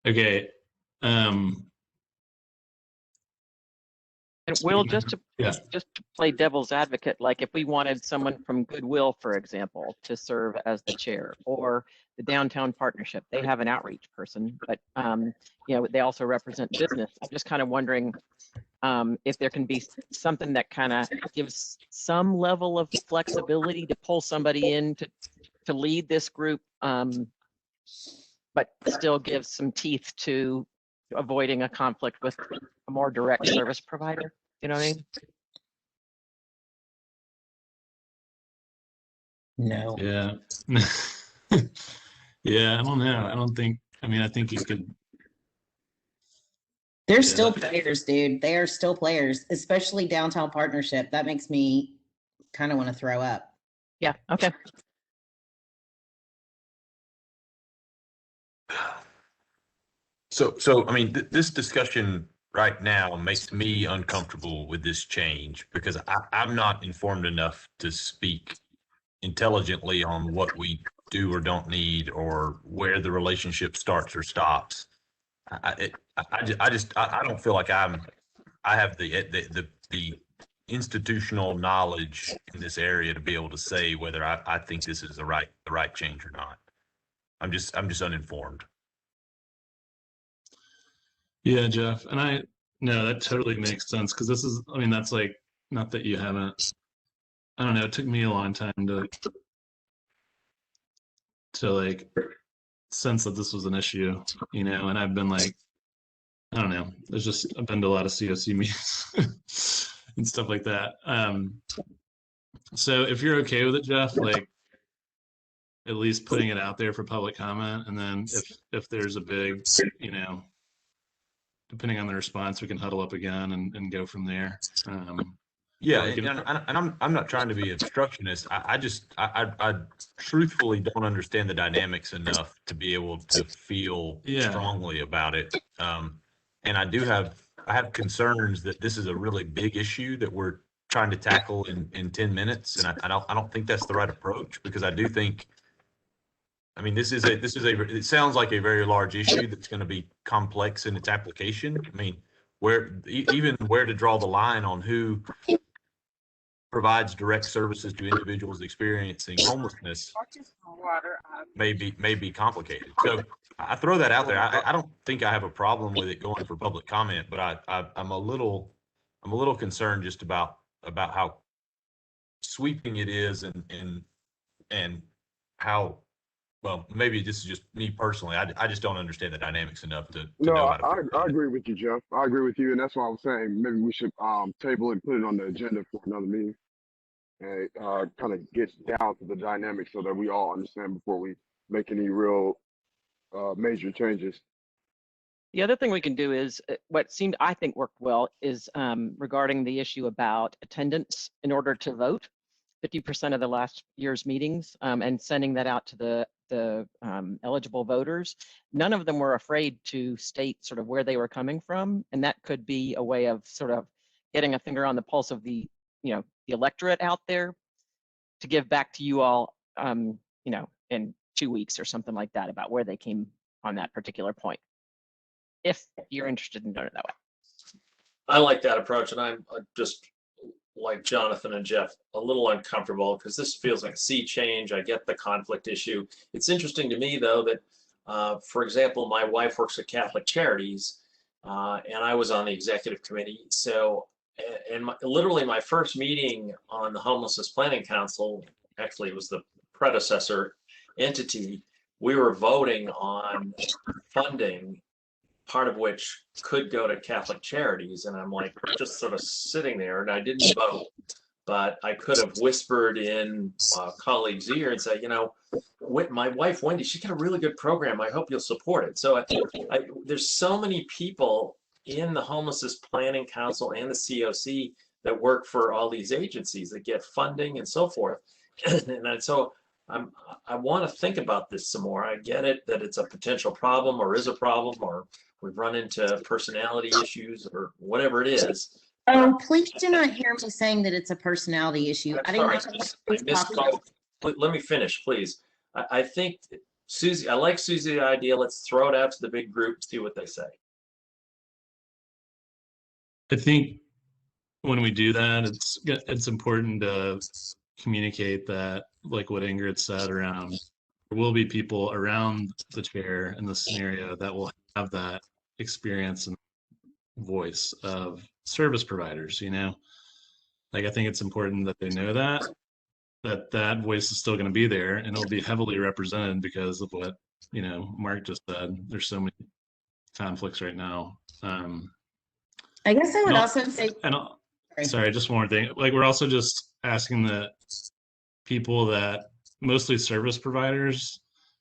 okay. And Will, just to Yeah. play devil's advocate, like if we wanted someone from Goodwill, for example, to serve as the chair, or the Downtown Partnership, they have an outreach person, but you know, they also represent business. I'm just kind of wondering if there can be something that kind of gives some level of flexibility to pull somebody in to lead this group, but still gives some teeth to avoiding a conflict with a more direct service provider. You know what I mean? No. Yeah. Yeah, I don't know. I don't think, I mean, I think you could. They're Yeah. still players, dude. They are still players, especially Downtown Partnership. That makes me kind of want to throw up. Yeah, okay. So I mean, this discussion right now makes me uncomfortable with this change because I'm not informed enough to speak intelligently on what we do or don't need or where the relationship starts or stops. I don't feel like I have the institutional knowledge in this area to be able to say whether I think this is the right change or not. I'm just uninformed. Yeah, Jeff. And no, that totally makes sense. Cause this is, I mean, that's like, not that you haven't, I don't know. It took me a long time to like sense that this was an issue, you know, and I've been like, I don't know, I've been to a lot of CoC meetings and stuff like that. So if you're okay with it, Jeff, like at least putting it out there for public comment, and then if there's a big, you know, depending on the response, we can huddle up again and go from there. Yeah, Like, and I'm not trying to be obstructionist. I truthfully don't understand the dynamics enough to be able to feel Yeah. strongly about it. And I have concerns that this is a really big issue that we're trying to tackle in 10 minutes. And I don't think that's the right approach, because I do think, I mean, it sounds like a very large issue that's going to be complex in its application. I mean, even where to draw the line on who provides direct services to individuals experiencing homelessness may be complicated. So I throw that out there. I don't think I have a problem with it going for public comment, but I'm a little concerned just about how sweeping it is and how, well, maybe this is just me personally. I just don't understand the dynamics enough to No, know how to. I agree with you, Jeff. I agree with you, and that's why I was saying maybe we should table and put it on the agenda for another meeting, and kind of get down to the dynamics so that we all understand before we make any real major changes. The other thing we can do is what seemed, I think, worked well is regarding the issue about attendance in order to vote, 50% of the last year's meetings, and sending that out to the eligible voters. None of them were afraid to state sort of where they were coming from, and that could be a way of sort of getting a finger on the pulse of the electorate out there to give back to you all, in 2 weeks or something like that, about where they came on that particular point, if you're interested in doing it that way. I like that approach, and I'm just like Jonathan and Jeff, a little uncomfortable because this feels like a sea change. I get the conflict issue. It's interesting to me, though, that, for example, my wife works at Catholic Charities, and I was on the executive committee. So, and literally my first meeting on the Homelessness Planning Council, actually it was the predecessor entity, we were voting on funding, part of which could go to Catholic Charities. And I'm like, just sort of sitting there, and I didn't vote, but I could have whispered in a colleague's ear and say, my wife, Wendy, she's got a really good program. I hope you'll support it. So there's so many people in the Homelessness Planning Council and the CoC that work for all these agencies that get funding and so forth. And so I want to think about this some more. I get it that it's a potential problem, or is a problem, or we've run into personality issues, or whatever it is. Oh, please do not hear me saying that it's a personality issue. I didn't know I misspoke. Let me finish, please. I think Susie, I like Susie's idea. Let's throw it out to the big group, see what they say. I think when we do that, it's important to communicate that, like what Ingrid said, around there will be people around the chair in the scenario that will have that experience and voice of service providers. Like, I think it's important that they know that voice is still going to be there, and it'll be heavily represented because of what Mark just said. There's so many conflicts right now. I guess I would also say, sorry, just one more thing. Like, we're also just asking the people that, mostly service providers,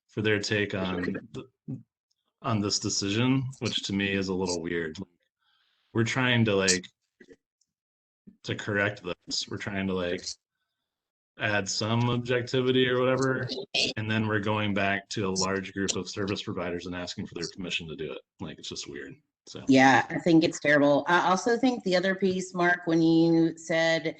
for their take on this decision, which to me is a little weird. We're trying to correct this. We're trying to add some objectivity or whatever, and then we're going back to a large group of service providers and asking for their permission to do it. Like, it's just weird. So yeah, I think it's terrible. I also think the other piece, Mark, when you said,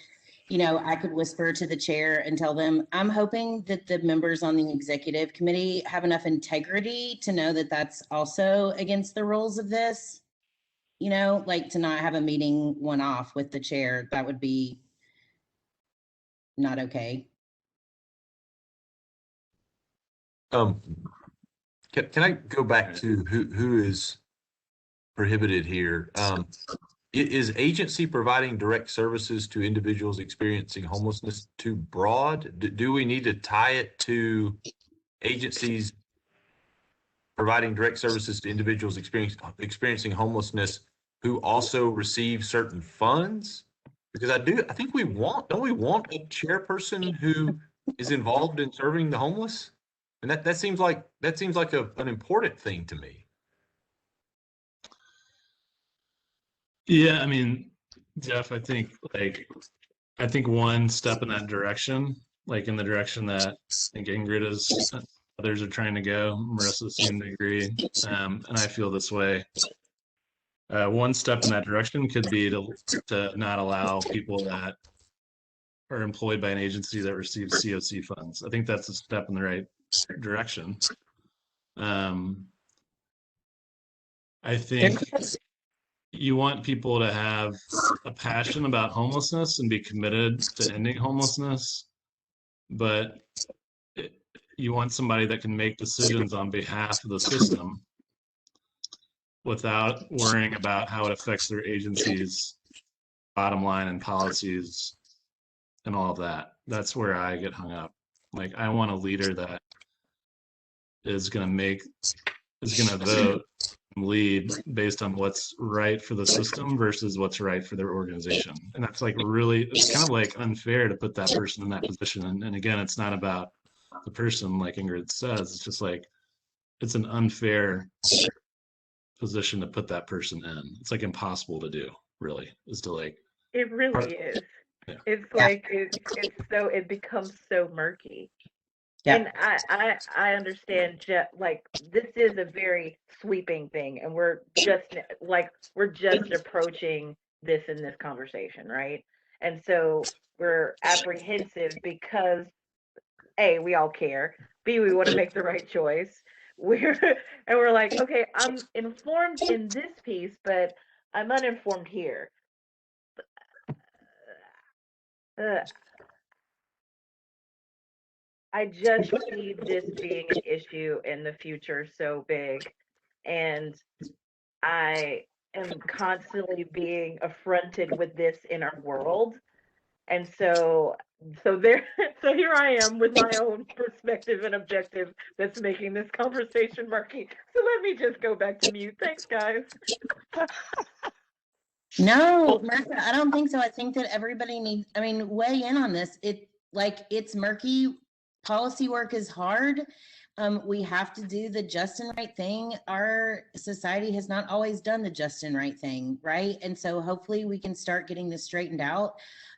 I could whisper to the chair and tell them, I'm hoping that the members on the executive committee have enough integrity to know that that's also against the rules of this, to not have a meeting one off with the chair. That would be not okay. Can I go back to who is prohibited here? Is agency providing direct services to individuals experiencing homelessness too broad? Do we need to tie it to agencies providing direct services to individuals experiencing homelessness who also receive certain funds? Because I think don't we want a chairperson who is involved in serving the homeless? And that seems like an important thing to me. yeah, I mean, Jeff, I think I think one step in that direction, like in the direction that I think Ingrid is, others are trying to go. Marissa seemed to agree, and I feel this way. One step in that direction could be to not allow people that are employed by an agency that receives CoC funds. I think that's a step in the right direction. I think you want people to have a passion about homelessness and be committed to ending homelessness, but you want somebody that can make decisions on behalf of the system without worrying about how it affects their agency's bottom line and policies and all of that. That's where I get hung up. Like, I want a leader that is going to vote and lead based on what's right for the system versus what's right for their organization. And that's like really, it's kind of like unfair to put that person in that position. And again, it's not about the person, like Ingrid says, it's just like, it's an unfair position to put that person in. It's like impossible to do, really, is to like. It really is. Yeah. It's like it becomes so murky. Yeah. And I understand like this is a very sweeping thing, and we're just approaching this in this conversation, right? And so we're apprehensive because A, we all care. B, we want to make the right choice. We're like, okay, I'm informed in this piece, but I'm uninformed here. I just see this being an issue in the future so big, and I am constantly being affronted with this in our world. And so here I am with my own perspective and objective that's making this conversation murky. So let me just go back to mute. Thanks, guys. No, Martha, I don't think so. I think that everybody needs, weigh in on this. It's murky. Policy work is hard. We have to do the just and right thing. Our society has not always done the just and right thing, right? And so hopefully we can start getting this straightened out.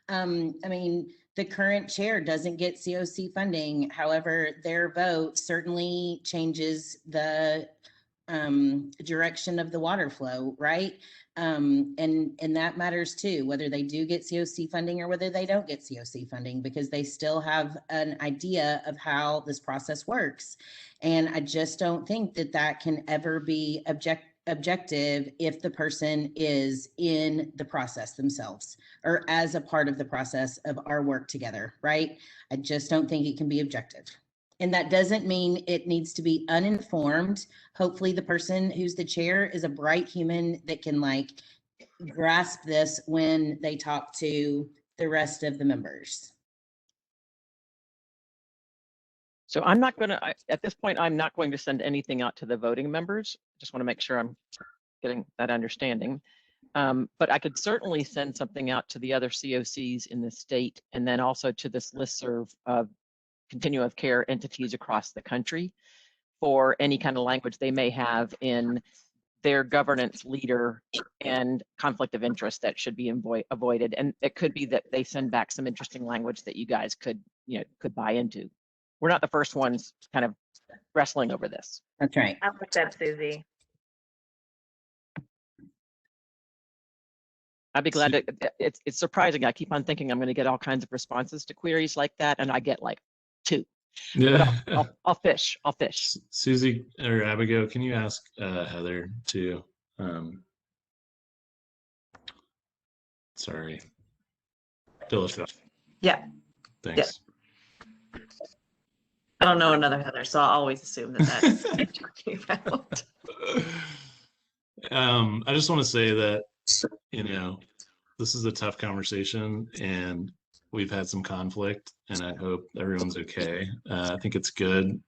The current chair doesn't get CoC funding. However, their vote certainly changes the direction of the water flow, right? And that matters too, whether they do get CoC funding or whether they don't get CoC funding, because they still have an idea of how this process works. And I just don't think that can ever be objective if the person is in the process themselves or as a part of the process of our work together, right? I just don't think it can be objective. And that doesn't mean it needs to be uninformed. Hopefully the person who's the chair is a bright human that can grasp this when they talk to the rest of the members. So I'm not going to, at this point, I'm not going to send anything out to the voting members. Just want to make sure I'm getting that understanding. But I could certainly send something out to the other CoCs in the state, and then also to this listserv of continuum of care entities across the country for any kind of language they may have in their governance leader and conflict of interest that should be avoided. And it could be that they send back some interesting language that you guys could buy into. We're not the first ones kind of wrestling over this. That's right. I like that, Susie. I'd be glad to, it's surprising. I keep on thinking I'm going to get all kinds of responses to queries like that, and I get like 2. Yeah. But I'll fish. Susie or Abigail, can you ask Heather to sorry. Delicious. Yeah. Thanks. I don't know another Heather, so I'll always assume that's what you're talking about. I just want to say that, this is a tough conversation and we've had some conflict, and I hope everyone's okay. I think it's good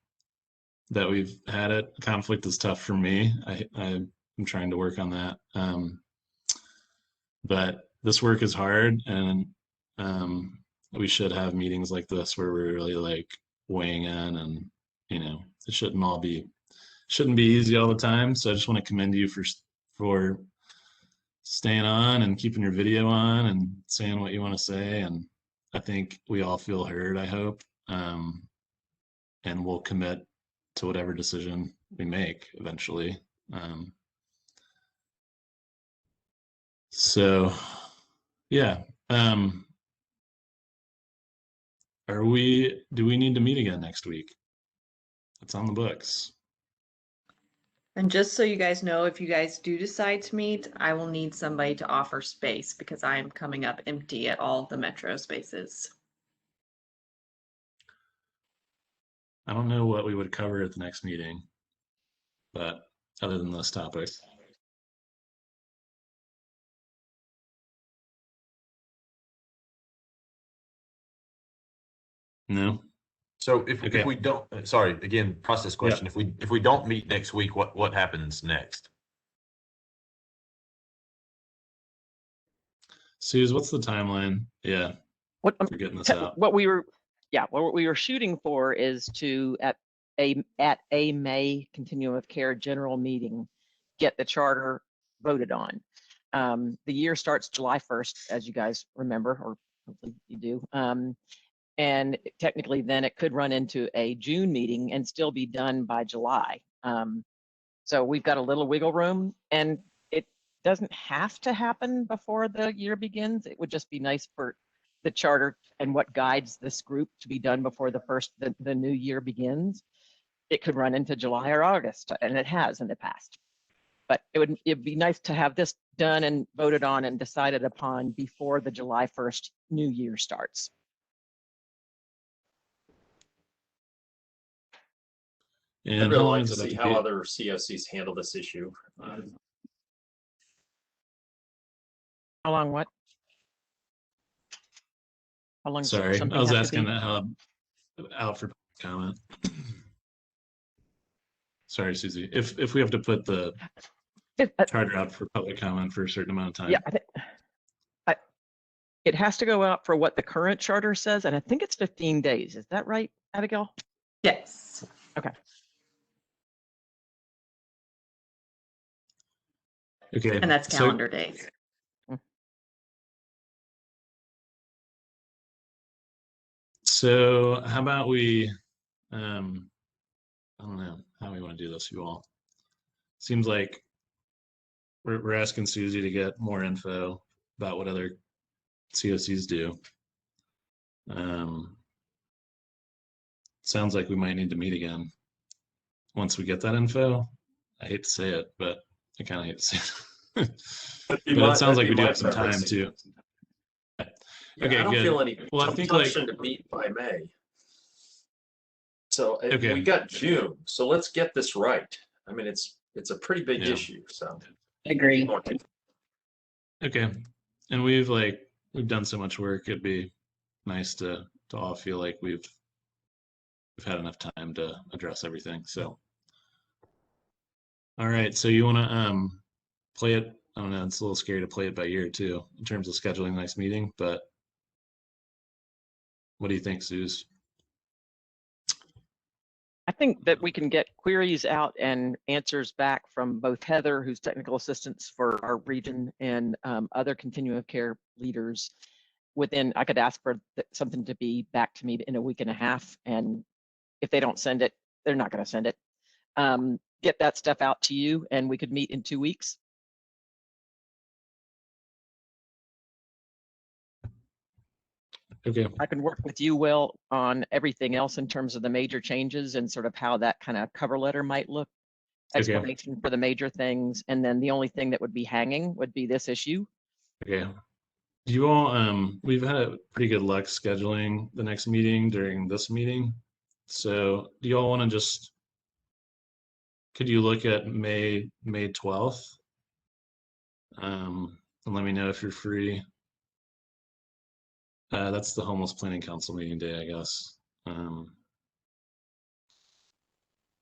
that we've had it. Conflict is tough for me. I'm trying to work on that. But this work is hard, and we should have meetings like this where we're really weighing in, and it shouldn't be easy all the time. So I just want to commend you for staying on and keeping your video on and saying what you want to say. And I think we all feel heard, I hope. And we'll commit to whatever decision we make eventually. So yeah. Do we need to meet again next week? It's on the books. And just so you guys know, if you guys do decide to meet, I will need somebody to offer space because I am coming up empty at all the metro spaces. I don't know what we would cover at the next meeting, but other than this topic. No? So if Okay. we don't, sorry, again, process question. If we don't meet next week, what happens next? Suze, what's the timeline? Yeah, What, for getting this out. what we were shooting for is to at a May continuum of care general meeting, get the charter voted on. The year starts July 1st, as you guys remember, or hopefully you do. And technically then it could run into a June meeting and still be done by July. So we've got a little wiggle room, and it doesn't have to happen before the year begins. It would just be nice for the charter and what guides this group to be done before the new year begins. It could run into July or August, and it has in the past. But it'd be nice to have this done and voted on and decided upon before the July 1st new year starts. And I'd how really long like is to it have see to how be? other COCs handle this issue. How long what? How long? Sorry, something I was have to asking be? how out for comment. Sorry, Susie. If we have to put the charter out for public comment for a certain amount of time. Yeah, it has to go out for what the current charter says, and I think it's 15 days. Is that right, Abigail? Yes. Okay. Okay. And that's calendar days. So how about we, I don't know how we want to do this, you all. Seems like we're asking Susie to get more info about what other COCs do. Sounds like we might need to meet again once we get that info. I hate to say it, but I kind of hate to say it. But it sounds like we do have some time too. Yeah, Okay, I don't good. feel any Well, I think, like, compulsion to meet by May. So Okay. we got June, so let's get this right. I mean, it's a pretty big Yeah. issue, so. Agree. Okay. And we've done so much work. It'd be nice to all feel like we've had enough time to address everything. So, all right. So you want to play it? I don't know. It's a little scary to play it by ear too, in terms of scheduling the next meeting. But what do you think, Suze? I think that we can get queries out and answers back from both Heather, who's technical assistance for our region, and other continuum of care leaders within, I could ask for something to be back to me in a week and a half. And if they don't send it, they're not going to send it. Get that stuff out to you, and we could meet in 2 weeks. Okay. I can work with you, Will, on everything else in terms of the major changes and sort of how that kind of cover letter might look. Explanation for the major things. And then the only thing that would be hanging would be this issue. Okay. Do you all, we've had pretty good luck scheduling the next meeting during this meeting. So do you all want to could you look at May 12th? And let me know if you're free. That's the Homeless Planning Council meeting day, I guess.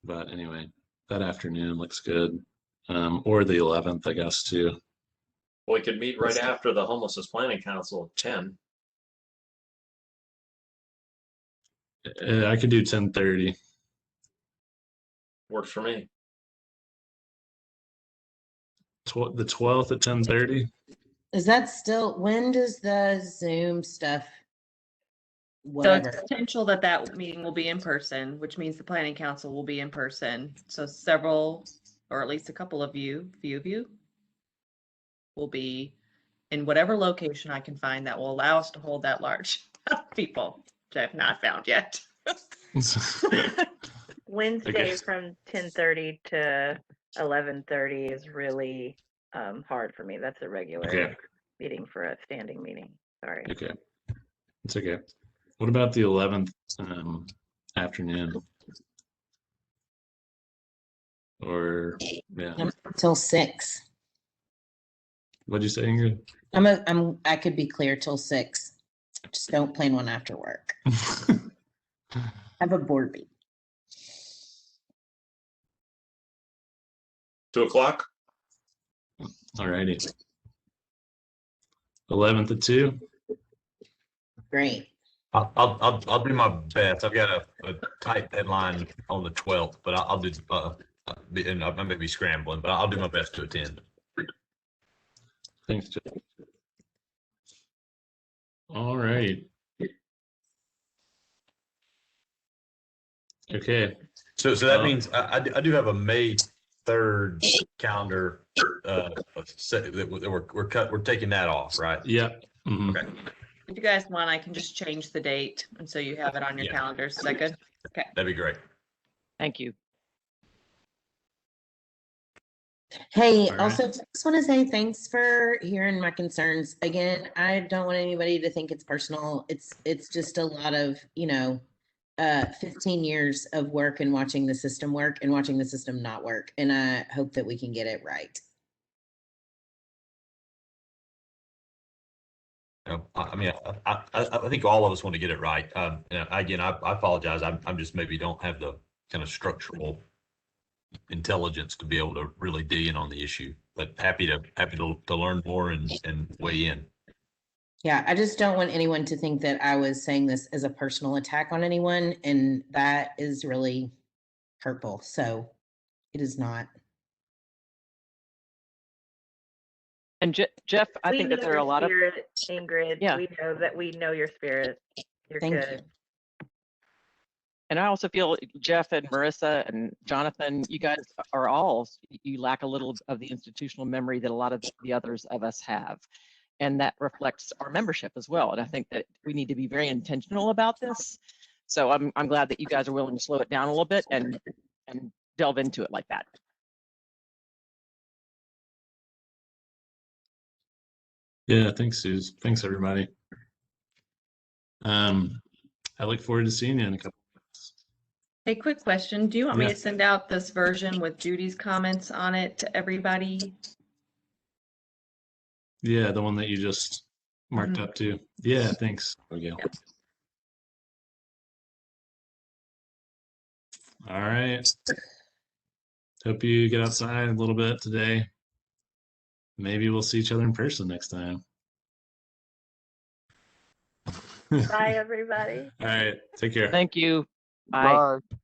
But anyway, that afternoon looks good. Or the 11th, I guess, too. We could meet right after the Homelessness Planning Council at 10. I could do 10:30. Works for me. The 12th at 10:30. Is that still, when does the Zoom stuff So it's whatever. potential that that meeting will be in person, which means the planning council will be in person. So several, or at least a couple of you, few of you, will be in whatever location I can find that will allow us to hold that large of people, which I have not found yet. Wednesday Okay. from 10:30 to 11:30 is really hard for me. That's a regular Okay. meeting for a standing meeting. Sorry. Okay. It's okay. What about the 11th afternoon? Or yeah. Till 6. What'd you say, Ingrid? I could be clear till 6. Just don't plan one after work. Have a board meeting. 2 o'clock? Alrighty. 11th at 2. Great. I'll do my best. I've got a tight deadline on the 12th, but I'll do, and I may be scrambling, but I'll do my best to attend. Thanks, Jeff. All right. Okay. So that means I do have a May 3rd calendar set that we're taking that off, right? Yep. Mhm. Okay. If you guys want, I can just change the date, and so you have it on your Yeah. calendars. Is that good? Okay. That'd be great. Thank you. Hey, All right. also just want to say thanks for hearing my concerns. Again, I don't want anybody to think it's personal. It's just a lot of, 15 years of work and watching the system work and watching the system not work. And I hope that we can get it right. I mean, I think all of us want to get it right. And again, I apologize. I'm just maybe don't have the kind of structural intelligence to be able to really dig in on the issue, but happy to learn more and weigh in. Yeah, I just don't want anyone to think that I was saying this as a personal attack on anyone, and that is really hurtful. So it is not. And Jeff, I We think know that there are a your lot of, spirit, Ingrid. Yeah. We know your spirit. You're Thank good. and I also feel Jeff and Marissa and Jonathan, you guys are all, you lack a little of the institutional memory that a lot of the others of us have. And that reflects our membership as well. And I think that we need to be very intentional about this. So I'm glad that you guys are willing to slow it down a little bit and delve into it like that. Yeah, thanks, Suze. Thanks, everybody. I look forward to seeing you in a couple of months. Hey, quick question. Do you want me Yeah. to send out this version with Judy's comments on it to everybody? Yeah, the one that you just marked up to. Yeah, thanks. Okay. Yep. All right. Hope you get outside a little bit today. Maybe we'll see each other in person next time. Bye, everybody. All right. Take care. Thank you. Bye. Bye.